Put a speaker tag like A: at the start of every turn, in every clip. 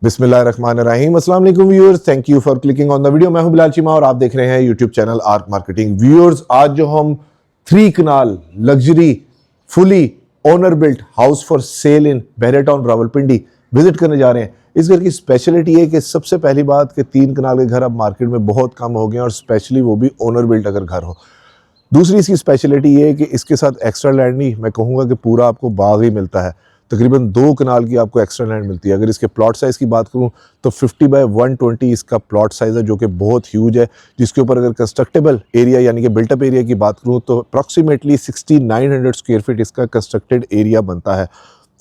A: बिस्मिल्लाहिर्रहमानिर्रहीम। अस्सलाम वालेकुम viewers, thank you for clicking on the video. मैं हूं बिलाल चीमा और आप देख रहे हैं YouTube channel Arc marketing. Viewers, आज जो हम 3 kanal luxury fully owner built house for sale in Bahria town Rawalpindi visit करने जा रहे हैं। इस घर की स्पेशलिटी है कि सबसे पहली बात कि 3 कनाल के घर अब मार्केट में बहुत कम हो गए हैं और स्पेशली वो भी ओनर बिल्ट अगर घर हो। दूसरी इसकी स्पेशलिटी ये है कि इसके साथ एक्स्ट्रा लैंड नहीं, मैं कहूँगा कि पूरा आपको बाग ही मिलता है। तकरीबन 2 कनाल की आपको एक्स्ट्रा लैंड मिलती है। अगर इसके प्लॉट साइज़ की बात करूं तो 50 बाय 120 इसका प्लॉट साइज़ है, जो कि बहुत ह्यूज है। जिसके ऊपर अगर कंस्ट्रक्टेबल एरिया यानी कि बिल्टअप एरिया की बात करूं तो अप्रॉक्सीमेटली 6900 स्क्वायर फीट इसका कंस्ट्रक्टेड एरिया बनता है।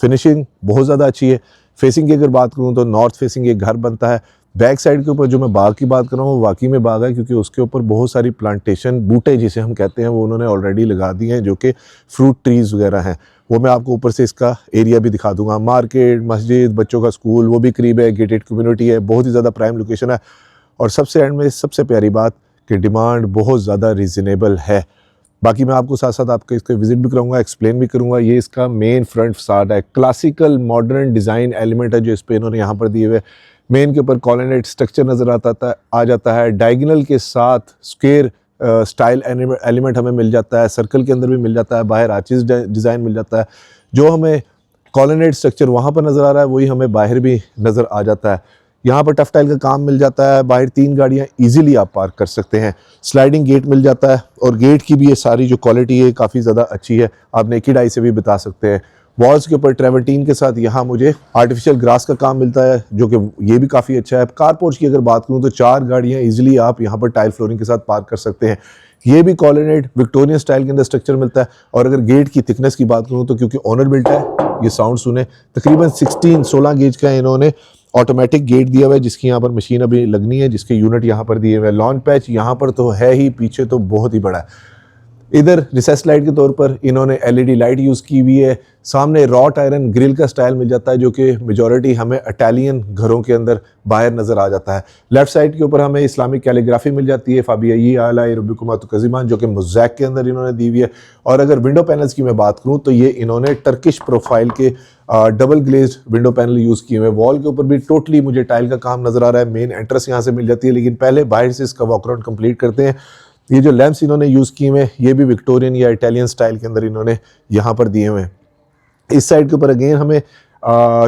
A: फिनिशिंग बहुत ज़्यादा अच्छी है। फेसिंग की अगर बात करूँ तो नॉर्थ फेसिंग एक घर बनता है। बैक साइड के ऊपर जो मैं बाग की बात कर रहा हूँ वो वाकई में बाग है, क्योंकि उसके ऊपर बहुत सारी प्लांटेशन बूटे जिसे हम कहते हैं वो उन्होंने ऑलरेडी लगा दिए हैं, जो कि फ्रूट ट्रीज़ वगैरह हैं। वो मैं आपको ऊपर से इसका एरिया भी दिखा दूंगा। मार्केट, मस्जिद, बच्चों का स्कूल वो भी करीब है, गेटेड कम्युनिटी है, बहुत ही ज़्यादा प्राइम लोकेशन है। और सबसे एंड में सबसे प्यारी बात कि डिमांड बहुत ज़्यादा रीज़नेबल है। बाकी मैं आपको साथ साथ आपके इसके विजिट भी कराऊंगा, एक्सप्लेन भी करूंगा। ये इसका मेन फ्रंट फसाड है, क्लासिकल मॉडर्न डिज़ाइन एलिमेंट है जो इस पे इन्होंने यहाँ पर दिए हुए। मेन के ऊपर कॉलोनेट स्ट्रक्चर नज़र आ जाता है। डायगोनल के साथ स्क्वायर स्टाइल एलिमेंट हमें मिल जाता है, सर्कल के अंदर भी मिल जाता है, बाहर आर्चिस डिज़ाइन मिल जाता है। जो हमें कॉलोनेट स्ट्रक्चर वहाँ पर नज़र आ रहा है वही हमें बाहर भी नज़र आ जाता है। यहाँ पर टफ टाइल का काम मिल जाता है। बाहर 3 गाड़ियाँ इजीली आप पार्क कर सकते हैं। स्लाइडिंग गेट मिल जाता है और गेट की भी ये सारी जो क्वालिटी है काफ़ी ज़्यादा अच्छी है, आप नेकेड आई से भी बता सकते हैं। वॉल्स के ऊपर ट्रेवर्टीन के साथ यहाँ मुझे आर्टिफिशियल ग्रास का काम मिलता है, जो कि ये भी काफ़ी अच्छा है। कार पोर्च की अगर बात करूँ तो 4 गाड़ियाँ इजीली आप यहाँ पर टाइल फ्लोरिंग के साथ पार्क कर सकते हैं। ये भी कॉलोनेट विक्टोरियन स्टाइल के अंदर स्ट्रक्चर मिलता है। और अगर गेट की थिकनेस की बात करूँ तो क्योंकि ओनर बिल्ट है, ये साउंड सुने, तकरीबन 16 गेज का इन्होंने ऑटोमेटिक गेट दिया हुआ है, जिसकी यहाँ पर मशीन अभी लगनी है, जिसके यूनिट यहाँ पर दिए हुए हैं। लॉन पैच यहाँ पर तो है ही, पीछे तो बहुत ही बड़ा है। इधर रिसेस लाइट के तौर पर इन्होंने एलईडी लाइट यूज़ की हुई है। सामने रॉट आयरन ग्रिल का स्टाइल मिल जाता है, जो कि मेजॉरिटी हमें इटालियन घरों के अंदर बाहर नज़र आ जाता है। लेफ्ट साइड के ऊपर हमें इस्लामिक कैलीग्राफी मिल जाती है, फाबियाई आला रुबिकुमा कज़ीमान, जो कि मोज़ैक के अंदर इन्होंने दी हुई है। और अगर विंडो पैनल्स की मैं बात करूँ तो ये इन्होंने टर्किश प्रोफाइल के double glazed window panel use किए हुए हैं। वॉल के ऊपर भी टोटली मुझे टाइल का काम नज़र आ रहा है। मेन एंट्रेंस यहाँ से मिल जाती है, लेकिन पहले बाहर से इसका वॉकराउंड कंप्लीट करते हैं। ये जो लैंप्स इन्होंने यूज़ किए हुए हैं ये भी विक्टोरियन या इटालियन स्टाइल के अंदर इन्होंने यहाँ पर दिए हुए हैं। इस साइड के ऊपर अगेन हमें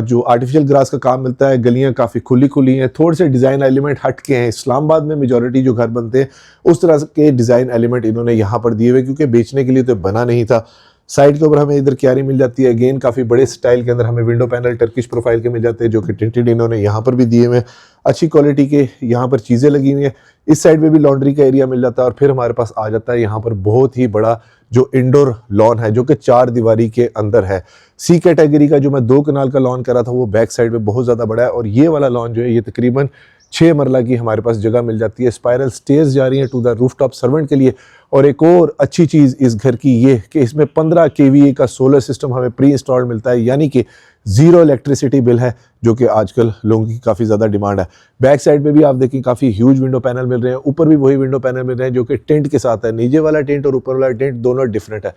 A: जो आर्टिफिशियल ग्रास का काम मिलता है। गलियाँ काफ़ी खुली हैं, थोड़े से डिज़ाइन एलिमेंट हट के हैं। इस्लामाबाद में मेजॉरिटी जो घर बनते हैं उस तरह के डिज़ाइन एलिमेंट इन्होंने यहाँ पर दिए हुए, क्योंकि बेचने के लिए तो बना नहीं था। साइड के ऊपर हमें इधर क्यारी मिल जाती है। अगेन काफ़ी बड़े स्टाइल के अंदर हमें विंडो पैनल टर्किश प्रोफाइल के मिल जाते हैं, जो कि टिंटेड इन्होंने यहाँ पर भी दिए हुए हैं। अच्छी क्वालिटी के यहाँ पर चीज़ें लगी हुई हैं। इस साइड पे भी लॉन्ड्री का एरिया मिल जाता है। और फिर हमारे पास आ जाता है यहाँ पर बहुत ही बड़ा जो इंडोर लॉन है, जो कि 4 दीवारी के अंदर है। सी कैटेगरी का जो मैं 2 कनाल का लॉन कर रहा था वो बैक साइड पे बहुत ज़्यादा बड़ा है। और ये वाला लॉन जो है ये तकरीबन 6 मरला की हमारे पास जगह मिल जाती है। स्पाइरल स्टेयर्स जा रही हैं टू द रूफटॉप सर्वेंट के लिए। और एक और अच्छी चीज़ इस घर की ये कि इसमें 15 kVA का सोलर सिस्टम हमें प्री इंस्टॉल्ड मिलता है, यानी कि 0 इलेक्ट्रिसिटी बिल है, जो कि आजकल लोगों की काफ़ी ज़्यादा डिमांड है। बैक साइड पे भी आप देखिए काफ़ी ह्यूज विंडो पैनल मिल रहे हैं। ऊपर भी वही विंडो पैनल मिल रहे हैं जो कि टेंट के साथ है। नीचे वाला टेंट और ऊपर वाला टेंट दोनों डिफरेंट है।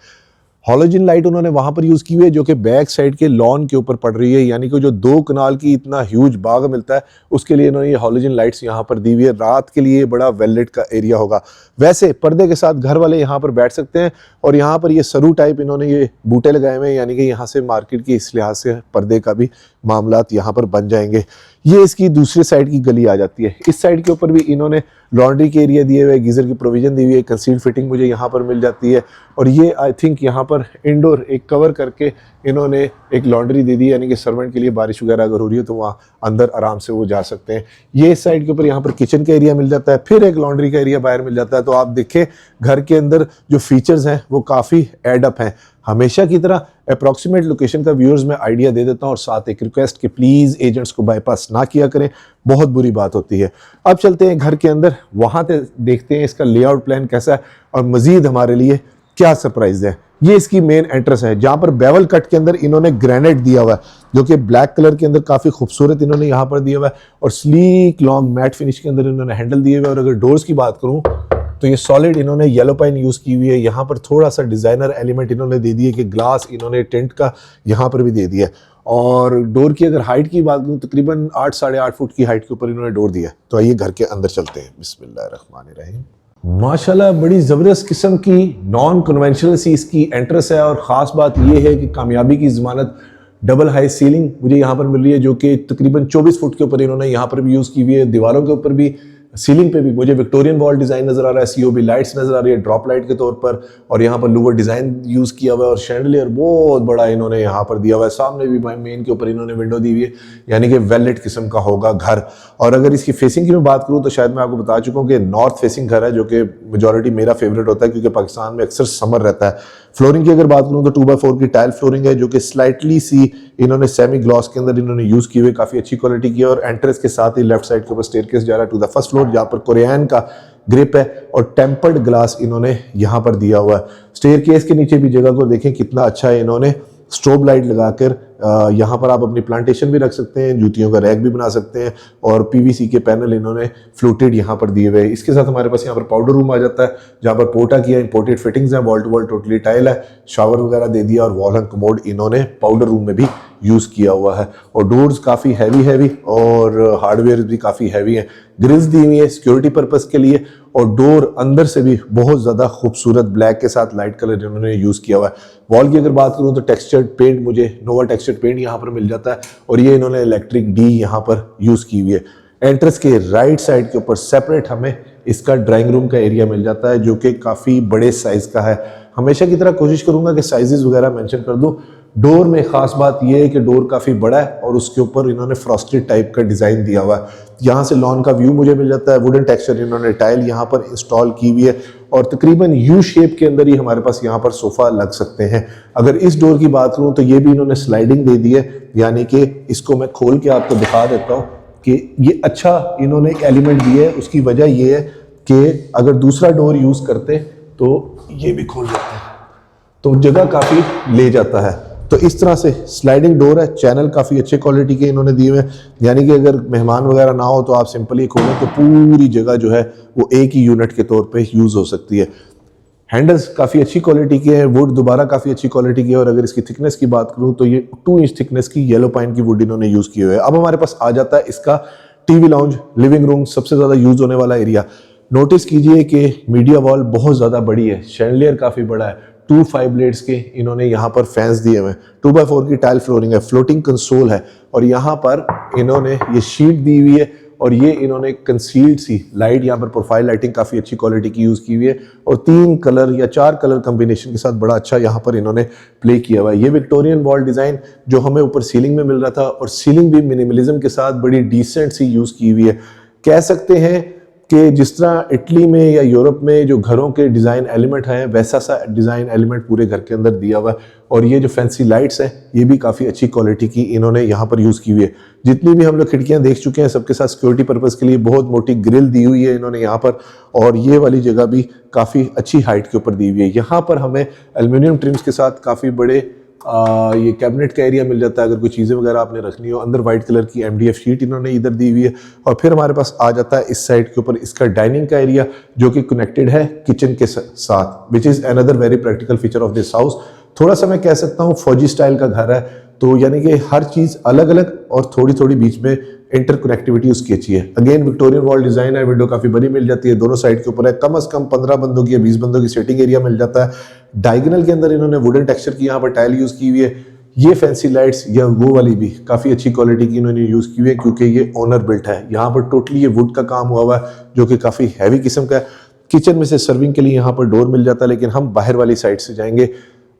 A: हॉलोजन लाइट उन्होंने वहां पर यूज़ की हुई है, जो कि बैक साइड के लॉन के ऊपर पड़ रही है, यानी कि जो 2 कनाल की इतना ह्यूज बाग मिलता है उसके लिए इन्होंने ये हॉलोजन लाइट्स यहाँ पर दी हुई है। रात के लिए बड़ा वेलवेट का एरिया होगा। वैसे पर्दे के साथ घर वाले यहाँ पर बैठ सकते हैं। और यहाँ पर ये सरू टाइप इन्होंने ये बूटे लगाए हुए हैं, यानी कि यहाँ से मार्केट की इस लिहाज से पर्दे का भी मामलात यहाँ पर बन जाएंगे। ये इसकी दूसरी साइड की गली आ जाती है। इस साइड के ऊपर भी इन्होंने लॉन्ड्री के एरिया दिए हुए, गीज़र की प्रोविजन दी हुई है, कंसील्ड फिटिंग मुझे यहाँ पर मिल जाती है। और ये आई थिंक यहाँ पर इंडोर एक कवर करके इन्होंने एक लॉन्ड्री दे दी, यानी कि सर्वेंट के लिए बारिश वगैरह अगर हो रही है तो वहाँ अंदर आराम से वो जा सकते हैं। ये इस साइड के ऊपर यहाँ पर किचन का एरिया मिल जाता है, फिर एक लॉन्ड्री का एरिया बाहर मिल जाता है। तो आप देखें घर के अंदर जो फीचर्स हैं वो काफ़ी एडअप हैं। हमेशा की तरह अप्रॉक्सीमेट लोकेशन का व्यूअर्स में आइडिया दे देता हूँ और साथ एक रिक्वेस्ट कि प्लीज़ एजेंट्स को बाईपास ना किया करें, बहुत बुरी बात होती है। अब चलते हैं घर के अंदर, वहाँ से देखते हैं इसका लेआउट प्लान कैसा है और मज़ीद हमारे लिए क्या सरप्राइज है। ये इसकी मेन एंट्रेंस है, जहाँ पर बेवल कट के अंदर इन्होंने ग्रेनाइट दिया हुआ है, जो कि ब्लैक कलर के अंदर काफ़ी खूबसूरत इन्होंने यहाँ पर दिया हुआ है। और स्लीक लॉन्ग मैट फिनिश के अंदर इन्होंने हैंडल दिए हुए हैं। और अगर डोर्स की बात करूँ तो ये सॉलिड इन्होंने येलो पाइन यूज़ की हुई है। यहाँ पर थोड़ा सा डिज़ाइनर एलिमेंट इन्होंने दे दिए कि ग्लास इन्होंने टेंट का यहाँ पर भी दे दिया है। और डोर की अगर हाइट की बात करूँ तकरीबन 8 साढ़े 8 फुट की हाइट के ऊपर इन्होंने डोर दिया है। तो आइए घर के अंदर चलते हैं। बिस्मिल्लाहिर्रहमानिर्रहीम। माशाल्लाह बड़ी ज़बरदस्त किस्म की नॉन कन्वेंशनल सी इसकी एंट्रेंस है, और ख़ास बात यह है कि कामयाबी की ज़मानत डबल हाई सीलिंग मुझे यहाँ पर मिल रही है, जो कि तकरीबन 24 फुट के ऊपर इन्होंने यहाँ पर भी यूज़ की हुई है। दीवारों के ऊपर भी, सीलिंग पे भी मुझे विक्टोरियन वॉल डिज़ाइन नज़र आ रहा है, सीओबी लाइट्स नज़र आ रही है ड्रॉप लाइट के तौर पर, और यहाँ पर लूवर डिज़ाइन यूज़ किया हुआ है, और शैंडलियर बहुत बड़ा इन्होंने यहाँ पर दिया हुआ है। सामने भी मेन के ऊपर इन्होंने विंडो दी हुई है, यानी कि वेलेट किस्म का होगा घर। और अगर इसकी फेसिंग की मैं बात करूँ तो शायद मैं आपको बता चुका हूँ कि नॉर्थ फेसिंग घर है, जो कि मेजॉरिटी मेरा फेवरेट होता है क्योंकि पाकिस्तान में अक्सर समर रहता है। फ्लोरिंग की अगर बात करूँ तो 2x4 की टाइल फ्लोरिंग है, जो कि स्लाइटली सी इन्होंने सेमी ग्लॉस के अंदर इन्होंने यूज की हुई, काफी अच्छी क्वालिटी की है। और एंट्रेंस के साथ ही लेफ्ट साइड के ऊपर स्टेयरकेस जा रहा है टू द फर्स्ट फ्लोर, जहाँ पर कोरियन का ग्रिप है और टेम्पर्ड ग्लास इन्होंने यहाँ पर दिया हुआ है। स्टेयरकेस के नीचे भी जगह को देखें कितना अच्छा है, इन्होंने स्ट्रोब लाइट लगाकर यहाँ पर आप अपनी प्लांटेशन भी रख सकते हैं, जूतियों का रैक भी बना सकते हैं, और पीवीसी के पैनल इन्होंने फ्लोटेड यहाँ पर दिए हुए हैं। इसके साथ हमारे पास यहाँ पर पाउडर रूम आ जाता है, जहाँ पर पोर्टा किया, इंपोर्टेड फिटिंग्स हैं, wall to wall totally tile है, शावर वगैरह दे दिया, और वॉल एंड कमोड इन्होंने पाउडर रूम में भी यूज किया हुआ है। और डोर्स काफ़ी हैवी और हार्डवेयर भी काफ़ी हैवी है। ग्रिल्स दी हुई है सिक्योरिटी पर्पस के लिए, और डोर अंदर से भी बहुत ज़्यादा खूबसूरत ब्लैक के साथ लाइट कलर इन्होंने यूज़ किया हुआ है। वॉल की अगर बात करूँ तो टेक्सचर्ड पेंट, मुझे नोवा टेक्सचर्ड पेंट यहाँ पर मिल जाता है, और ये इन्होंने इलेक्ट्रिक डी यहाँ पर यूज़ की हुई है। एंट्रेंस के राइट साइड के ऊपर सेपरेट हमें इसका ड्राइंग रूम का एरिया मिल जाता है, जो कि काफ़ी बड़े साइज़ का है। हमेशा की तरह कोशिश करूँगा कि साइजेस वगैरह मेंशन कर दूँ। डोर में खास बात यह है कि डोर काफ़ी बड़ा है, और उसके ऊपर इन्होंने फ्रॉस्टेड टाइप का डिज़ाइन दिया हुआ है। यहाँ से लॉन का व्यू मुझे मिल जाता है। वुडन टेक्सचर इन्होंने टाइल यहाँ पर इंस्टॉल की हुई है, और तकरीबन यू शेप के अंदर ही हमारे पास यहाँ पर सोफ़ा लग सकते हैं। अगर इस डोर की बात करूँ तो ये भी इन्होंने स्लाइडिंग दे दी है, यानी कि इसको मैं खोल के आपको दिखा देता हूँ कि ये अच्छा इन्होंने एक एलिमेंट दिया है। उसकी वजह ये है कि अगर दूसरा डोर यूज़ करते तो ये भी खोल जाता है, तो जगह काफ़ी ले जाता है। तो इस तरह से स्लाइडिंग डोर है, चैनल काफ़ी अच्छे क्वालिटी के इन्होंने दिए हुए हैं, यानी कि अगर मेहमान वगैरह ना हो तो आप सिंपली खोलें तो पूरी जगह जो है वो एक ही यूनिट के तौर पे यूज़ हो सकती है। हैंडल्स काफ़ी अच्छी क्वालिटी के हैं, वुड दोबारा काफ़ी अच्छी क्वालिटी की है, और अगर इसकी थिकनेस की बात करूँ तो ये 2 इंच थिकनेस की येलो पाइन की वुड इन्होंने यूज़ की हुई है। अब हमारे पास आ जाता है इसका टीवी लाउंज, लिविंग रूम, सबसे ज़्यादा यूज़ होने वाला एरिया। नोटिस कीजिए कि मीडिया वॉल बहुत ज़्यादा बड़ी है, शैंडलियर काफ़ी बड़ा है, 2 5 ब्लेड्स के इन्होंने यहाँ पर फैंस दिए हुए हैं, 2x4 की टाइल फ्लोरिंग है, फ्लोटिंग कंसोल है, और यहाँ पर इन्होंने ये शीट दी हुई है, और ये इन्होंने कंसील्ड सी लाइट यहाँ पर प्रोफाइल लाइटिंग काफ़ी अच्छी क्वालिटी की यूज़ की हुई है, और 3 कलर या 4 कलर कम्बिनेशन के साथ बड़ा अच्छा यहाँ पर इन्होंने प्ले किया हुआ है। ये विक्टोरियन वॉल डिज़ाइन जो हमें ऊपर सीलिंग में मिल रहा था, और सीलिंग भी मिनिमलिज्म के साथ बड़ी डिसेंट सी यूज़ की हुई है। कह सकते हैं कि जिस तरह इटली में या यूरोप में जो घरों के डिज़ाइन एलिमेंट हैं, वैसा सा डिज़ाइन एलिमेंट पूरे घर के अंदर दिया हुआ है। और ये जो फैंसी लाइट्स हैं ये भी काफ़ी अच्छी क्वालिटी की इन्होंने यहाँ पर यूज़ की हुई है। जितनी भी हम लोग खिड़कियाँ देख चुके हैं सबके साथ सिक्योरिटी पर्पज़ के लिए बहुत मोटी ग्रिल दी हुई है इन्होंने यहाँ पर, और ये वाली जगह भी काफ़ी अच्छी हाइट के ऊपर दी हुई है। यहाँ पर हमें एल्युमिनियम ट्रिम्स के साथ काफ़ी बड़े ये कैबिनेट का एरिया मिल जाता है, अगर कोई चीज़ें वगैरह आपने रखनी हो। अंदर वाइट कलर की MDF शीट इन्होंने इधर दी हुई है, और फिर हमारे पास आ जाता है इस साइड के ऊपर इसका डाइनिंग का एरिया, जो कि कनेक्टेड है किचन के साथ, which is another very practical feature of this house. थोड़ा सा मैं कह सकता हूँ फौजी स्टाइल का घर है, तो यानी कि हर चीज़ अलग अलग और थोड़ी थोड़ी बीच में इंटरकनेक्टिविटी उसकी अच्छी है। अगेन विक्टोरियन वॉल डिज़ाइन है, विंडो काफ़ी बड़ी मिल जाती है, दोनों साइड के ऊपर है, कम से कम 15 बंदों की या 20 बंदों की सीटिंग एरिया मिल जाता है। डायगोनल के अंदर इन्होंने वुडन टेक्सचर की यहाँ पर टाइल यूज़ की हुई है। ये फैंसी लाइट्स या वो वाली भी काफ़ी अच्छी क्वालिटी की इन्होंने यूज़ की हुई है, क्योंकि ये ओनर बिल्ट है। यहाँ पर टोटली ये वुड का काम हुआ है, जो कि काफ़ी हैवी किस्म का है। किचन में से सर्विंग के लिए यहाँ पर डोर मिल जाता है, लेकिन हम बाहर वाली साइड से जाएंगे,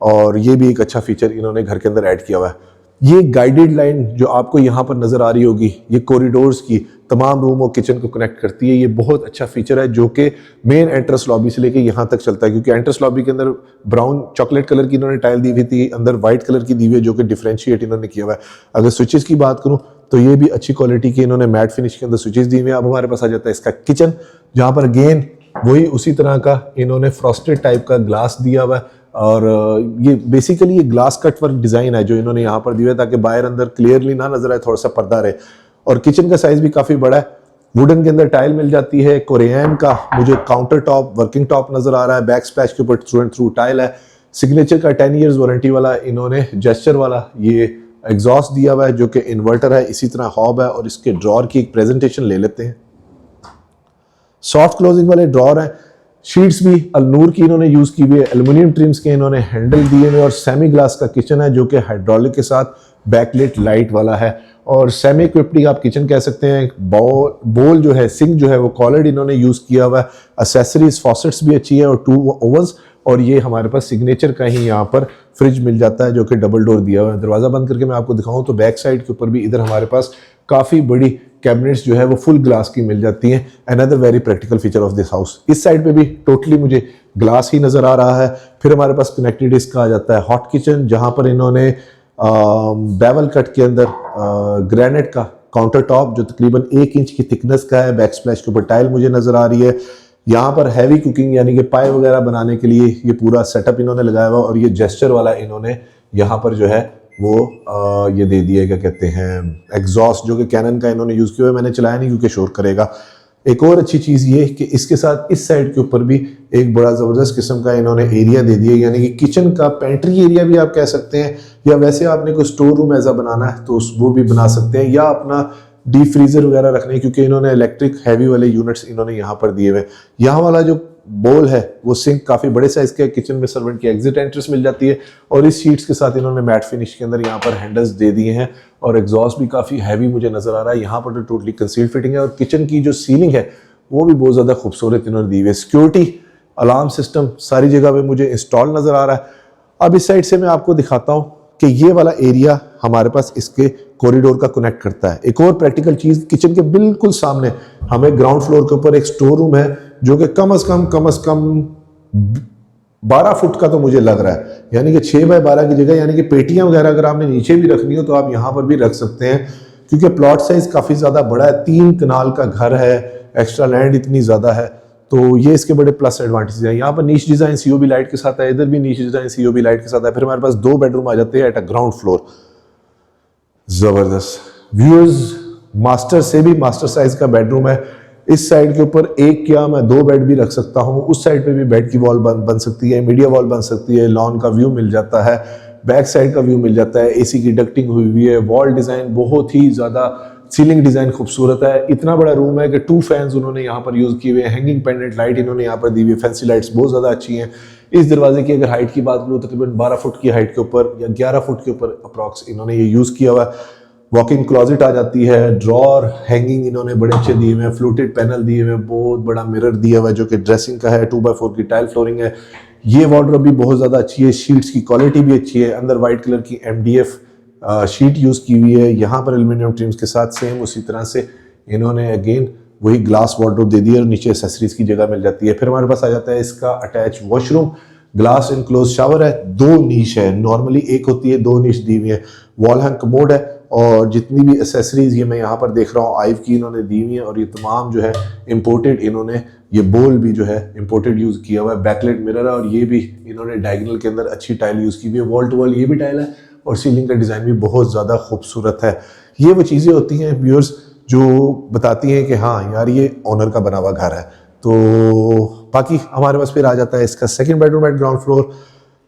A: और ये भी एक अच्छा फीचर इन्होंने घर के अंदर ऐड किया हुआ है। ये गाइडेड लाइन जो आपको यहाँ पर नज़र आ रही होगी, ये कॉरिडोर्स की तमाम रूम और किचन को कनेक्ट करती है। ये बहुत अच्छा फीचर है, जो कि मेन एंट्रेंस लॉबी से लेके यहाँ तक चलता है, क्योंकि एंट्रेंस लॉबी के अंदर ब्राउन चॉकलेट कलर की इन्होंने टाइल दी हुई थी, अंदर वाइट कलर की दी हुई है, जो कि डिफ्रेंशिएट इन्होंने किया हुआ है। अगर स्विचेस की बात करूँ तो ये भी अच्छी क्वालिटी की इन्होंने मैट फिनिश के अंदर स्विचेस दी हुई है। अब हमारे पास आ जाता है इसका किचन, जहाँ पर अगेन वही उसी तरह का इन्होंने फ्रॉस्टेड टाइप का ग्लास दिया हुआ है, और ये बेसिकली ये ग्लास कट वर्क डिज़ाइन है जो इन्होंने यहाँ पर दिया है, ताकि बाहर अंदर क्लियरली ना नजर आए, थोड़ा सा पर्दा रहे। और किचन का साइज भी काफ़ी बड़ा है, वुडन के अंदर टाइल मिल जाती है, कोरियन का मुझे काउंटर टॉप वर्किंग टॉप नजर आ रहा है, बैक स्प्लैश के ऊपर थ्रू एंड थ्रू टाइल है। सिग्नेचर का 10 ईयर्स वारंटी वाला इन्होंने जेस्चर वाला ये एग्जॉस्ट दिया हुआ है जो कि इन्वर्टर है, इसी तरह हॉब है, और इसके ड्रॉर की एक प्रेजेंटेशन ले लेते हैं। सॉफ्ट क्लोजिंग वाले ड्रॉर हैं, शीट्स भी अलनूर की इन्होंने यूज की हुई है, एल्युमिनियम ट्रिम्स के इन्होंने हैंडल दिए हुए, और सेमी ग्लास का किचन है जो कि हाइड्रोलिक के साथ बैकलिट लाइट वाला है, और सेमी इक्विप्ड आप किचन कह सकते हैं। बोल जो है, सिंक जो है वो कॉलर्ड इन्होंने यूज किया हुआ है, एसेसरीज फॉसेट्स भी अच्छी है, और 2 ओवंस, और ये हमारे पास सिग्नेचर का ही यहाँ पर फ्रिज मिल जाता है जो कि डबल डोर दिया हुआ है। दरवाजा बंद करके मैं आपको दिखाऊं तो बैक साइड के ऊपर भी इधर हमारे पास काफी बड़ी कैबिनेट्स जो है वो फुल ग्लास की मिल जाती हैं। Another very practical feature of this house. इस साइड पे भी टोटली मुझे ग्लास ही नजर आ रहा है। फिर हमारे पास कनेक्टेड इसका आ जाता है हॉट किचन, जहां पर इन्होंने बेवल कट के अंदर ग्रेनाइट का काउंटर टॉप जो तकरीबन 1 इंच की थिकनेस का है, बैक स्प्लैश के ऊपर टाइल मुझे नजर आ रही है। यहाँ पर हैवी कुकिंग यानी कि पाए वगैरह बनाने के लिए ये पूरा सेटअप इन्होंने लगाया हुआ, और ये जेस्चर वाला इन्होंने यहाँ पर जो है वो ये दे दिया, क्या कहते हैं, एग्जॉस्ट, जो कि कैनन का इन्होंने यूज किया हुआ है। मैंने चलाया नहीं क्योंकि शोर करेगा। एक और अच्छी चीज ये कि इसके साथ इस साइड के ऊपर भी एक बड़ा जबरदस्त किस्म का इन्होंने एरिया दे दिया, यानी कि किचन का पेंट्री एरिया भी आप कह सकते हैं, या वैसे आपने कोई स्टोर रूम ऐसा बनाना है तो वो भी बना सकते हैं, या अपना डीप फ्रीजर वगैरह रखने, क्योंकि इन्होंने इलेक्ट्रिक हैवी वाले यूनिट्स इन्होंने यहाँ पर दिए हुए। यहाँ वाला जो बोल है वो सिंक काफी बड़े साइज का है, किचन में सर्वेंट की एग्जिट एंट्रेंस मिल जाती है, और इस शीट्स के साथ इन्होंने मैट फिनिश के अंदर यहाँ पर हैंडल्स दे दिए हैं, और एग्जॉस्ट भी काफी हैवी मुझे नजर आ रहा है। यहाँ पर तो टोटली कंसील्ड फिटिंग है, और किचन की जो सीलिंग है वो भी बहुत ज्यादा खूबसूरत इन्होंने दी हुई है। सिक्योरिटी अलार्म सिस्टम सारी जगह पे मुझे इंस्टॉल नजर आ रहा है। अब इस साइड से मैं आपको दिखाता हूँ कि ये वाला एरिया हमारे पास इसके कॉरिडोर का कनेक्ट करता है। एक और प्रैक्टिकल चीज, किचन के बिल्कुल सामने हमें ग्राउंड फ्लोर के ऊपर एक स्टोर रूम है जो कि कम से कम 12 फुट का तो मुझे लग रहा है, यानी कि 6 बाय 12 की जगह, यानी कि पेटियां वगैरह अगर आपने नीचे भी रखनी हो तो आप यहाँ पर भी रख सकते हैं, क्योंकि प्लॉट साइज काफी ज्यादा बड़ा है, 3 कनाल का घर है, एक्स्ट्रा लैंड इतनी ज्यादा है, तो ये इसके बड़े प्लस एडवांटेज है। यहाँ पर नीच डिजाइन सीओबी लाइट के साथ है, इधर भी नीच डिजाइन सीओबी लाइट के साथ है। फिर हमारे पास 2 बेडरूम आ जाते हैं एट अ ग्राउंड फ्लोर। जबरदस्त व्यूज, मास्टर से भी मास्टर साइज का बेडरूम है। इस साइड के ऊपर एक क्या मैं 2 बेड भी रख सकता हूँ, उस साइड पे भी बेड की वॉल बन सकती है, मीडिया वॉल बन सकती है, लॉन का व्यू मिल जाता है, बैक साइड का व्यू मिल जाता है, एसी की डक्टिंग हुई हुई है, वॉल डिजाइन बहुत ही ज्यादा, सीलिंग डिजाइन खूबसूरत है। इतना बड़ा रूम है कि 2 फैंस उन्होंने यहाँ पर यूज किए हुए हैं, हैंगिंग पेंडेंट लाइट इन्होंने यहाँ पर दी हुई है, फैंसी लाइट्स बहुत ज्यादा अच्छी हैं। इस दरवाजे की अगर हाइट की बात करूँ तकरीबन 12 फुट की हाइट के ऊपर या 11 फुट के ऊपर अप्रॉक्स इन्होंने ये यूज किया हुआ है। वॉकिंग क्लोजेट आ जाती है, ड्रॉर हैंगिंग इन्होंने बड़े अच्छे दिए हुए हैं, फ्लूटेड पैनल दिए हुए हैं, बहुत बड़ा मिरर दिया हुआ है जो कि ड्रेसिंग का है, 2x4 की टाइल फ्लोरिंग है। ये वार्डरोब भी बहुत ज्यादा अच्छी है, शीट्स की क्वालिटी भी अच्छी है, अंदर व्हाइट कलर की MDF शीट यूज की हुई है, यहाँ पर एल्यूमिनियम ट्रिम्स के साथ सेम उसी तरह से इन्होंने अगेन वही ग्लास वार्डरोब दे दी है, और नीचे एक्सेसरीज की जगह मिल जाती है। फिर हमारे पास आ जाता है इसका attach washroom, glass enclose shower है, 2 नीश है, नॉर्मली एक होती है, 2 नीश दी हुई है, वॉल हैंग कमोड है, और जितनी भी एसेसरीज ये मैं यहाँ पर देख रहा हूँ आइव की इन्होंने दी हुई है, और ये तमाम जो है इंपोर्टेड इन्होंने, ये बोल भी जो है इंपोर्टेड यूज किया हुआ है, बैकलाइट मिरर है, और ये भी इन्होंने डायगोनल के अंदर अच्छी टाइल यूज की हुई है, वॉल टू वॉल ये भी टाइल है, और सीलिंग का डिजाइन भी बहुत ज्यादा खूबसूरत है। ये वो चीजें होती हैं व्यूअर्स जो बताती हैं कि हाँ यार ये ओनर का बना हुआ घर है। तो बाकी हमारे पास फिर आ जाता है इसका second bedroom eight ground floor,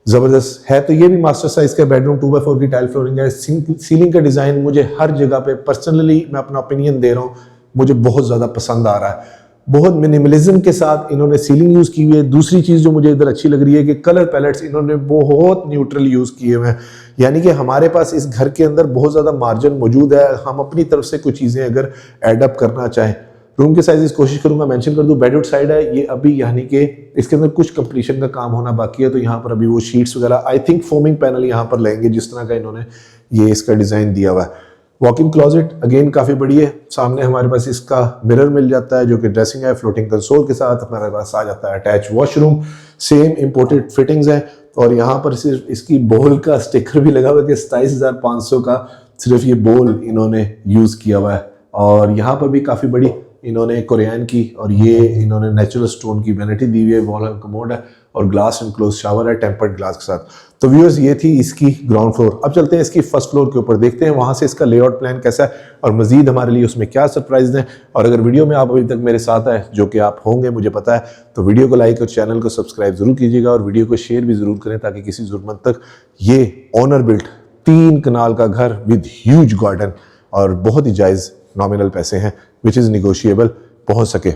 A: जबरदस्त है। तो ये भी मास्टर साइज का बेडरूम, 2x4 की टाइल फ्लोरिंग है। सीलिंग का डिजाइन मुझे हर जगह पे पर्सनली मैं अपना ओपिनियन दे रहा हूँ, मुझे बहुत ज्यादा पसंद आ रहा है। बहुत मिनिमलिज्म के साथ इन्होंने सीलिंग यूज की हुई है। दूसरी चीज जो मुझे इधर अच्छी लग रही है कि कलर पैलेट्स इन्होंने बहुत न्यूट्रल यूज किए हुए हैं, यानी कि हमारे पास इस घर के अंदर बहुत ज्यादा मार्जिन मौजूद है, हम अपनी तरफ से कुछ चीजें अगर एडअप करना चाहें। रूम के साइजेस कोशिश करूंगा मेंशन कर दूं, बेडरूम साइड है ये अभी, यानी कि इसके अंदर कुछ कंप्लीशन का काम होना बाकी है, तो यहाँ पर अभी वो शीट्स वगैरह आई थिंक फोमिंग पैनल यहाँ पर लेंगे जिस तरह का इन्होंने ये इसका डिजाइन दिया हुआ है। वॉकिंग क्लोजेट अगेन काफी बड़ी है, सामने हमारे पास इसका मिरर मिल जाता है जो कि ड्रेसिंग है, फ्लोटिंग कंसोल के साथ हमारे पास आ जाता है attach washroom, same imported fittings है, और यहाँ पर सिर्फ इसकी बोल का स्टिकर भी लगा हुआ है कि 27,500 का सिर्फ ये बोल इन्होंने यूज किया हुआ है। और यहाँ पर भी काफी बड़ी इन्होंने कोरियन की और ये इन्होंने नेचुरल स्टोन की वैनिटी दी हुई है, वॉल कमोड है और ग्लास इनक्लोज शावर है टेम्पर्ड ग्लास के साथ। तो व्यूअर्स ये थी इसकी ग्राउंड फ्लोर। अब चलते हैं इसकी फर्स्ट फ्लोर के ऊपर, देखते हैं वहां से इसका लेआउट प्लान कैसा है और मजीद हमारे लिए उसमें क्या सरप्राइज है। और अगर वीडियो में आप अभी तक मेरे साथ है, जो कि आप होंगे मुझे पता है, तो वीडियो को लाइक और चैनल को सब्सक्राइब जरूर कीजिएगा और वीडियो को शेयर भी जरूर करें ताकि किसी जरूरतमंद तक ये ऑनर बिल्ट 3 कनाल का घर विद ह्यूज गार्डन और बहुत ही जायज़ नॉमिनल पैसे हैं, विच इज़ निगोशिएबल, पहुंच सके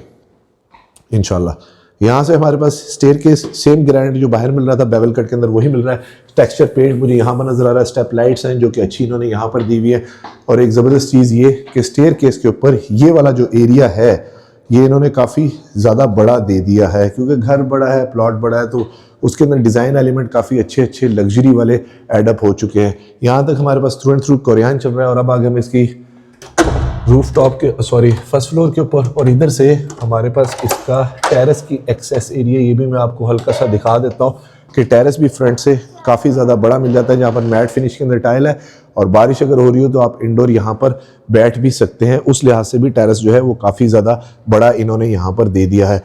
A: इंशाल्लाह। यहाँ से हमारे पास स्टेयर केस सेम ग्रेनाइट जो बाहर मिल रहा था बेवल कट के अंदर वही मिल रहा है। टेक्सचर पेंट मुझे यहाँ पर नजर आ रहा है, स्टेप लाइट्स हैं जो कि अच्छी इन्होंने यहाँ पर दी हुई है। और एक ज़बरदस्त चीज़ ये कि स्टेयर केस के ऊपर ये वाला जो एरिया है ये इन्होंने काफ़ी ज़्यादा बड़ा दे दिया है, क्योंकि घर बड़ा है, प्लॉट बड़ा है, तो उसके अंदर डिज़ाइन एलिमेंट काफ़ी अच्छे अच्छे लग्जरी वाले एडअप हो चुके हैं। यहाँ तक हमारे pass through and through Korean चल रहा है। और अब आगे हम इसकी रूफ टॉप के फर्स्ट फ्लोर के ऊपर, और इधर से हमारे पास इसका टेरेस की एक्सेस एरिया, ये भी मैं आपको हल्का सा दिखा देता हूँ कि टेरेस भी फ्रंट से काफ़ी ज़्यादा बड़ा मिल जाता है, जहाँ पर मैट फिनिश के अंदर टाइल है और बारिश अगर हो रही हो तो आप इंडोर यहाँ पर बैठ भी सकते हैं। उस लिहाज से भी टेरेस जो है वो काफ़ी ज़्यादा बड़ा इन्होंने यहाँ पर दे दिया है।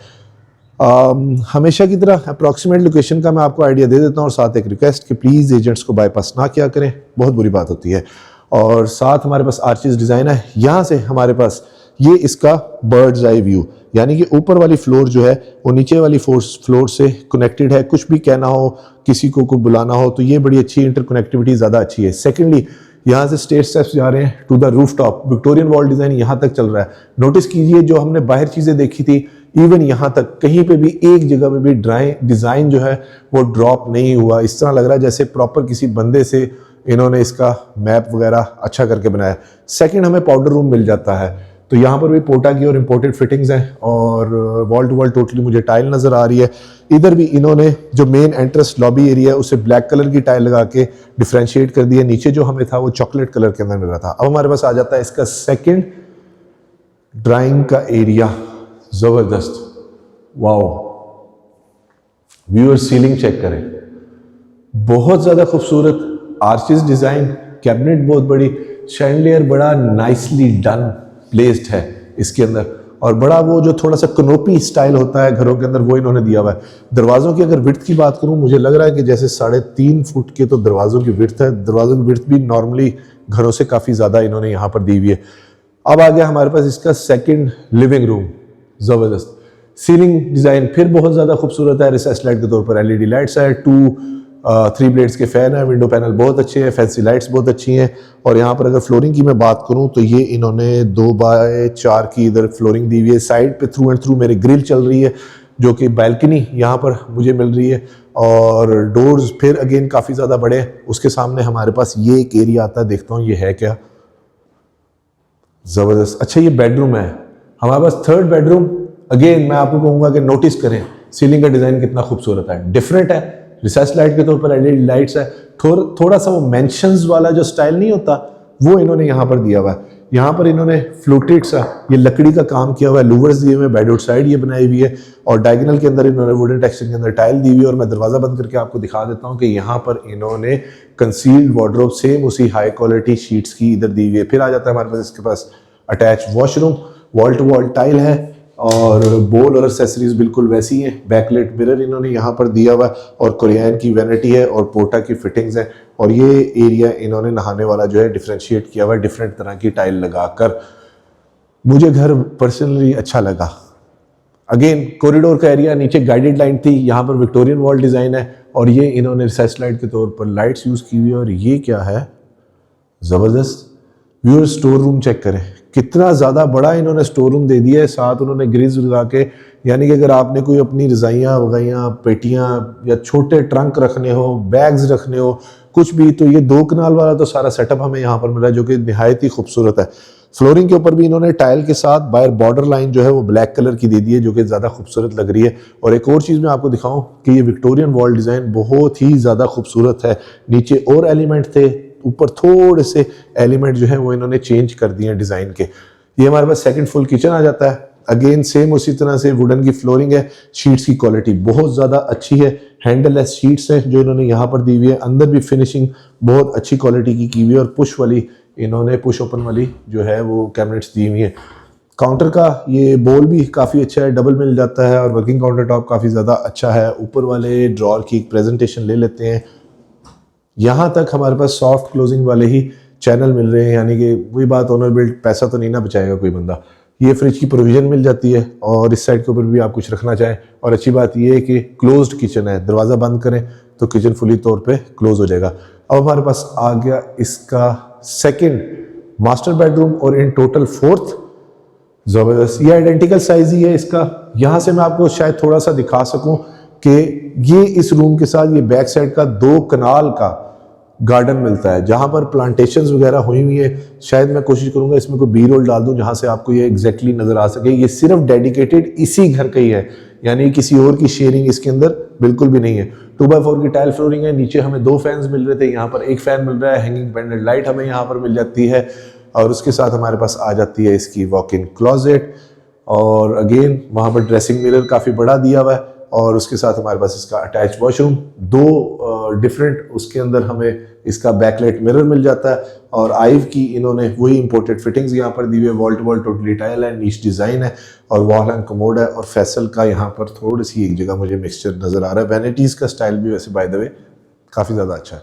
A: हमेशा की तरह अप्रॉक्सीमेट लोकेशन का मैं आपको आइडिया दे देता हूँ और साथ एक रिक्वेस्ट कि प्लीज़ एजेंट्स को बाईपास ना किया करें, बहुत बुरी बात होती है। और साथ हमारे पास आर्चिस डिज़ाइन है। यहाँ से हमारे पास ये इसका बर्ड्स आई व्यू, यानी कि ऊपर वाली फ्लोर जो है वो नीचे वाली फ्लोर से कनेक्टेड है। कुछ भी कहना हो, किसी को बुलाना हो तो ये बड़ी अच्छी इंटरकनेक्टिविटी ज़्यादा अच्छी है। सेकेंडली यहाँ से स्टेयर स्टेप्स जा रहे हैं to the roof top, Victorian wall design यहाँ तक चल रहा है। नोटिस कीजिए जो हमने बाहर चीज़ें देखी थी, इवन यहाँ तक कहीं पे भी एक जगह पे भी डिज़ाइन जो है वो ड्रॉप नहीं हुआ। इस तरह लग रहा है जैसे प्रॉपर किसी बंदे से इन्होंने इसका मैप वगैरह अच्छा करके बनाया। सेकंड, हमें पाउडर रूम मिल जाता है, तो यहाँ पर भी पोटा की और इम्पोर्टेड फिटिंग्स हैं और वॉल टू वॉल टोटली मुझे टाइल नज़र आ रही है। इधर भी इन्होंने जो मेन एंट्रेंस लॉबी एरिया है उसे ब्लैक कलर की टाइल लगा के डिफ्रेंशिएट कर दिया। नीचे जो हमें था वो चॉकलेट कलर के अंदर मिल रहा था। अब हमारे पास आ जाता है इसका सेकेंड ड्राइंग का एरिया, ज़बरदस्त, वाओ। व्यूअर सीलिंग चेक करें, बहुत ज़्यादा खूबसूरत आर्चिस डिज़ाइन, कैबिनेट बहुत बड़ी, शैंडलियर बड़ा नाइसली डन प्लेस्ड है इसके अंदर, और बड़ा वो जो थोड़ा सा कनोपी स्टाइल होता है घरों के अंदर वो इन्होंने दिया हुआ है। दरवाज़ों की अगर विड्थ की बात करूं, मुझे लग रहा है कि जैसे 3.5 फुट के तो दरवाज़ों की विड्थ है। दरवाज़ों की विड्थ भी नॉर्मली घरों से काफ़ी ज़्यादा इन्होंने यहाँ पर दी हुई है। अब आ गया हमारे पास इसका सेकेंड लिविंग रूम, ज़बरदस्त। सीलिंग डिज़ाइन फिर बहुत ज़्यादा खूबसूरत है। रिसेस लाइट के तौर पर LED लाइट्स है, 3 ब्लेड्स के फैन है, विंडो पैनल बहुत अच्छे हैं, फैंसी लाइट्स बहुत अच्छी हैं। और यहाँ पर अगर फ्लोरिंग की मैं बात करूँ तो ये इन्होंने 2x4 की इधर फ्लोरिंग दी हुई है। साइड पे थ्रू एंड थ्रू मेरी ग्रिल चल रही है जो कि बैल्कनी यहाँ पर मुझे मिल रही है, और डोर्स फिर अगेन काफ़ी ज़्यादा बड़े हैं। उसके सामने हमारे पास ये एक एरिया आता है, देखता हूँ ये है क्या, ज़बरदस्त। अच्छा, ये बेडरूम है हमारे पास, थर्ड बेडरूम। अगेन मैं आपको कहूँगा कि नोटिस करें सीलिंग का डिज़ाइन कितना खूबसूरत है, डिफरेंट है। रिसेस लाइट के तौर पर LED लाइट्स है, थोड़ा सा वो मेंशंस वाला जो स्टाइल नहीं होता वो इन्होंने यहाँ पर दिया हुआ है। यहाँ पर इन्होंने फ्लोटेड सा ये लकड़ी का काम किया हुआ है, लूवर्स दिए हुए, बेड आउटसाइड ये बनाई हुई है, और डायगोनल के अंदर इन्होंने वुडन टेक्सचर के अंदर टाइल दी हुई है। और मैं दरवाज़ा बंद करके आपको दिखा देता हूँ कि यहाँ पर इन्होंने कंसील्ड वार्डरोब सेम उसी हाई क्वालिटी शीट्स की इधर दी हुई है। फिर आ जाता है हमारे पास इसके पास attach washroom, wall to wall tile है, और बोल और एक्सेसरीज बिल्कुल वैसी हैं। बैकलाइट मिरर इन्होंने यहाँ पर दिया हुआ है, और कोरियन की वैनिटी है और पोटा की फिटिंग्स हैं। और ये एरिया इन्होंने नहाने वाला जो है डिफरेंशिएट किया हुआ है डिफरेंट तरह की टाइल लगाकर। मुझे घर पर्सनली अच्छा लगा। अगेन कॉरिडोर का एरिया, नीचे गाइडेड लाइन थी, यहाँ पर विक्टोरियन वॉल डिज़ाइन है, और ये इन्होंने रिसेस लाइट के तौर पर लाइट्स यूज़ की हुई है। और ये क्या है, ज़बरदस्त। व्यूअर स्टोर रूम चेक करें, कितना ज़्यादा बड़ा इन्होंने स्टोर रूम दे दिया है। साथ उन्होंने ग्रिल्स लगा के, यानी कि अगर आपने कोई अपनी रज़ाइयाँ वग़ैरह, पेटियाँ या छोटे ट्रंक रखने हो, बैग्स रखने हो, कुछ भी, तो ये 2 कनाल वाला तो सारा सेटअप हमें यहाँ पर मिला है, जो कि निहायत ही खूबसूरत है। फ्लोरिंग के ऊपर भी इन्होंने टाइल के साथ बाहर बॉर्डर लाइन जो है वो ब्लैक कलर की दे दी है, जो कि ज़्यादा खूबसूरत लग रही है। और एक और चीज़ मैं आपको दिखाऊं कि ये विक्टोरियन वॉल डिज़ाइन बहुत ही ज़्यादा खूबसूरत है। नीचे और एलिमेंट थे, ऊपर थोड़े से एलिमेंट जो है वो इन्होंने चेंज कर दिए हैं डिज़ाइन के। ये हमारे पास सेकंड फुल किचन आ जाता है। अगेन सेम उसी तरह से वुडन की फ्लोरिंग है, शीट्स की क्वालिटी बहुत ज़्यादा अच्छी है, हैंडललेस शीट्स हैं जो इन्होंने यहाँ पर दी हुई है। अंदर भी फिनिशिंग बहुत अच्छी क्वालिटी की हुई है, और पुश वाली इन्होंने पुश ओपन वाली जो है वो कैबिनेट्स दी हुई है। काउंटर का ये बोल भी काफ़ी अच्छा है, डबल मिल जाता है, और वर्किंग काउंटर टॉप काफ़ी ज़्यादा अच्छा है। ऊपर वाले ड्रॉर की प्रेजेंटेशन ले लेते हैं। यहाँ तक हमारे पास सॉफ्ट क्लोजिंग वाले ही चैनल मिल रहे हैं, यानी कि वही बात, ओनर बिल्ड पैसा तो नहीं ना बचाएगा कोई बंदा। ये फ्रिज की प्रोविज़न मिल जाती है और इस साइड के ऊपर भी आप कुछ रखना चाहें। और अच्छी बात ये है कि क्लोज्ड किचन है, दरवाज़ा बंद करें तो किचन फुली तौर पे क्लोज हो जाएगा। अब हमारे पास आ गया इसका सेकंड मास्टर बेडरूम और इन टोटल फोर्थ। ज़बरदस्त, ये आइडेंटिकल साइज ही है इसका। यहाँ से मैं आपको शायद थोड़ा सा दिखा सकूं कि ये इस रूम के साथ ये बैक साइड का 2 कनाल का गार्डन मिलता है जहाँ पर प्लांटेशंस वगैरह हुई हुई है। शायद मैं कोशिश करूँगा इसमें कोई बी रोल डाल दूँ जहाँ से आपको ये एग्जैक्टली नज़र आ सके। ये सिर्फ डेडिकेटेड इसी घर का ही है, यानी किसी और की शेयरिंग इसके अंदर बिल्कुल भी नहीं है। 2x4 की टाइल फ्लोरिंग है। नीचे हमें 2 फैंस मिल रहे थे, यहाँ पर 1 फैन मिल रहा है। हैंगिंग पेंडेंट लाइट हमें यहाँ पर मिल जाती है और उसके साथ हमारे पास आ जाती है इसकी वॉक इन क्लोजेट और अगेन वहाँ पर ड्रेसिंग मिरर काफ़ी बड़ा दिया हुआ है और उसके साथ हमारे पास इसका अटैच वॉशरूम। 2 डिफरेंट उसके अंदर हमें इसका बैकलाइट मिरर मिल जाता है और आइव की इन्होंने वही इंपोर्टेड फिटिंग्स यहाँ पर दी हुई है। Wall to wall totally tile है, नीच डिज़ाइन है और वॉल एंड कमोड है। और फैसल का यहाँ पर थोड़ी सी एक जगह मुझे मिक्सचर नज़र आ रहा है। वैनिटीज़ का स्टाइल भी वैसे बाय द वे काफ़ी ज़्यादा अच्छा है।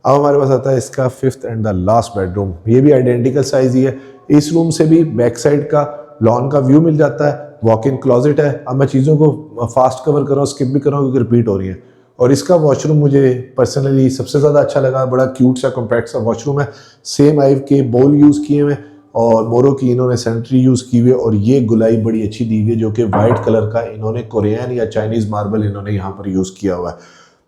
A: अब हमारे पास आता है इसका 5th and the last bedroom. ये भी आइडेंटिकल साइज ही है। इस रूम से भी बैक साइड का लॉन का व्यू मिल जाता है। वॉक इन क्लोजेट है। अब मैं चीज़ों को फास्ट कवर कर रहा हूँ, स्किप भी कर रहा हूँ क्योंकि रिपीट हो रही है। और इसका वॉशरूम मुझे पर्सनली सबसे ज़्यादा अच्छा लगा। बड़ा क्यूट सा कॉम्पैक्ट सा वॉशरूम है। सेम आइव के बोल यूज़ किए हुए और मोरो की इन्होंने सैनिटरी यूज़ की हुई है और ये गुलाई बड़ी अच्छी दी हुई है जो कि वाइट कलर का इन्होंने कोरियन या चाइनीज़ मार्बल इन्होंने यहाँ पर यूज़ किया हुआ है।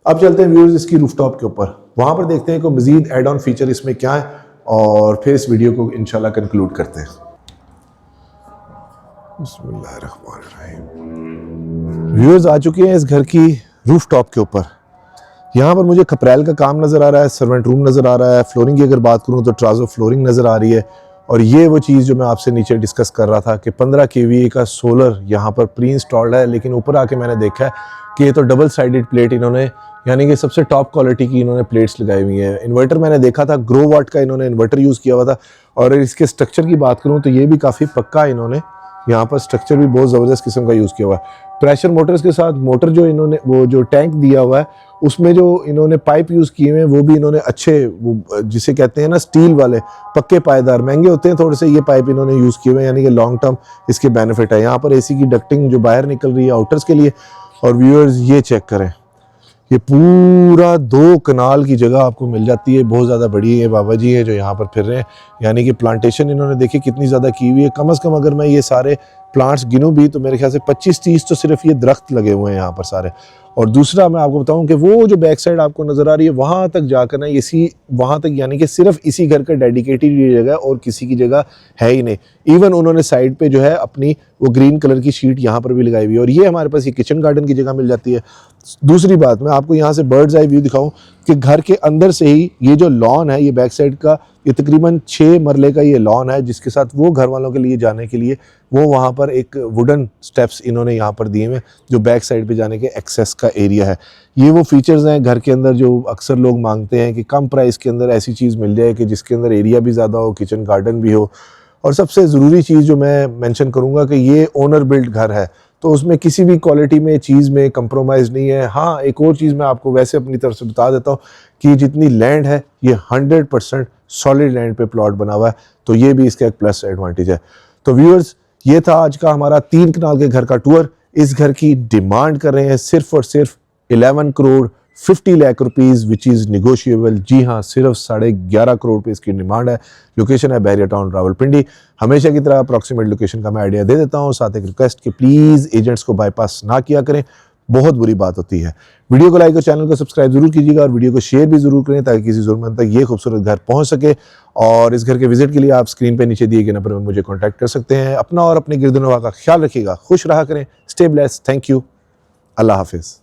A: अब चलते हैं व्यूअर्स इसकी रूफटॉप के ऊपर, वहाँ पर देखते हैं कि मज़ीद एड ऑन फीचर इसमें क्या है और फिर इस वीडियो को इंशाल्लाह कंक्लूड करते हैं। व्यूअर्स आ चुके हैं इस घर की रूफटॉप के ऊपर। यहाँ पर मुझे खपरेल का काम नज़र आ रहा है, सर्वेंट रूम नज़र आ रहा है। फ्लोरिंग की अगर बात करूँ तो ट्राजो फ्लोरिंग नज़र आ रही है। और ये वो चीज़ जो मैं आपसे नीचे डिस्कस कर रहा था कि 15 kVA का सोलर यहाँ पर प्री इंस्टॉल्ड है। लेकिन ऊपर आके मैंने देखा है कि ये तो डबल साइडेड प्लेट इन्होंने, यानी कि सबसे टॉप क्वालिटी की इन्होंने प्लेट्स लगाई हुई हैं। इन्वर्टर मैंने देखा था, ग्रो वाट का इन्होंने इन्वर्टर यूज़ किया हुआ था। और इसके स्ट्रक्चर की बात करूँ तो ये भी काफ़ी पक्का इन्होंने यहाँ पर स्ट्रक्चर भी बहुत ज़बरदस्त किस्म का यूज़ किया हुआ है। प्रेशर मोटर्स के साथ मोटर जो इन्होंने वो जो टैंक दिया हुआ है उसमें जो इन्होंने पाइप यूज़ किए हुए हैं वो भी इन्होंने अच्छे, वो जिसे कहते हैं ना स्टील वाले पक्के पायदार, महंगे होते हैं थोड़े से, ये पाइप इन्होंने यूज़ किए हुए हैं, यानी कि लॉन्ग टर्म इसके बेनिफिट है। यहाँ पर एसी की डक्टिंग जो बाहर निकल रही है आउटर्स के लिए। और व्यूअर्स ये चेक करें, ये पूरा 2 कनाल की जगह आपको मिल जाती है। बहुत ज़्यादा बड़ी है। बाबा जी है जो यहाँ पर फिर रहे हैं, यानी कि प्लांटेशन इन्होंने देखिए कितनी ज़्यादा की हुई है। कम से कम अगर मैं ये सारे प्लांट्स गिनूं भी तो मेरे ख्याल से 25-30 तो सिर्फ ये दरख्त लगे हुए हैं यहाँ पर सारे। और दूसरा मैं आपको बताऊं कि वो जो बैक साइड आपको नज़र आ रही है वहाँ तक जाकर ना इसी वहाँ तक, यानी कि सिर्फ इसी घर का डेडिकेटेड ये जगह और किसी की जगह है ही नहीं। इवन उन्होंने साइड पे जो है अपनी वो ग्रीन कलर की शीट यहाँ पर भी लगाई हुई है। और ये हमारे पास ये किचन गार्डन की जगह मिल जाती है। दूसरी बात मैं आपको यहाँ से बर्ड्स आई व्यू दिखाऊं कि घर के अंदर से ही ये जो लॉन है, ये बैक साइड का ये तकरीबन 6 मरले का ये लॉन है, जिसके साथ वो घर वालों के लिए जाने के लिए वो वहाँ पर एक वुडन स्टेप्स इन्होंने यहाँ पर दिए हुए जो बैक साइड पे जाने के एक्सेस का एरिया है। ये वो फीचर्स हैं घर के अंदर जो अक्सर लोग मांगते हैं कि कम प्राइस के अंदर ऐसी चीज़ मिल जाए कि जिसके अंदर एरिया भी ज़्यादा हो, किचन गार्डन भी हो। और सबसे ज़रूरी चीज़ जो मैं मेंशन करूँगा कि ये ओनर बिल्ड घर है, तो उसमें किसी भी क्वालिटी में चीज़ में कंप्रोमाइज़ नहीं है। हाँ, एक और चीज़ मैं आपको वैसे अपनी तरफ से बता देता हूँ कि जितनी लैंड है ये 100% सॉलिड लैंड पे प्लॉट बना हुआ है, तो ये भी इसका एक प्लस एडवांटेज है। तो व्यूअर्स ये था आज का हमारा 3 कनाल के घर का टूर। इस घर की डिमांड कर रहे हैं सिर्फ और सिर्फ 11 crore 50 lakh rupees which is negotiable. जी हाँ, सिर्फ 11.5 करोड़ पे इसकी डिमांड है। लोकेशन है बहरिया टाउन, रावलपिंडी। हमेशा की तरह अप्रॉक्सीमेट लोकेशन का मैं आइडिया दे देता हूँ, साथ एक रिक्वेस्ट कि प्लीज़ एजेंट्स को बाईपास ना किया करें, बहुत बुरी बात होती है। वीडियो को लाइक और चैनल को सब्सक्राइब जरूर कीजिएगा और वीडियो को शेयर भी जरूर करें ताकि किसी ज़रूरतमंद तक ये खूबसूरत घर पहुँच सके। और इस घर के विजिट के लिए आप स्क्रीन पे नीचे दिए गए नंबर पर मुझे कॉन्टैक्ट कर सकते हैं। अपना और अपने गिरदनवा का ख्याल रखिएगा, खुश रहा करें, स्टे ब्लेस्ड, थैंक यू, अल्लाह हाफिज़।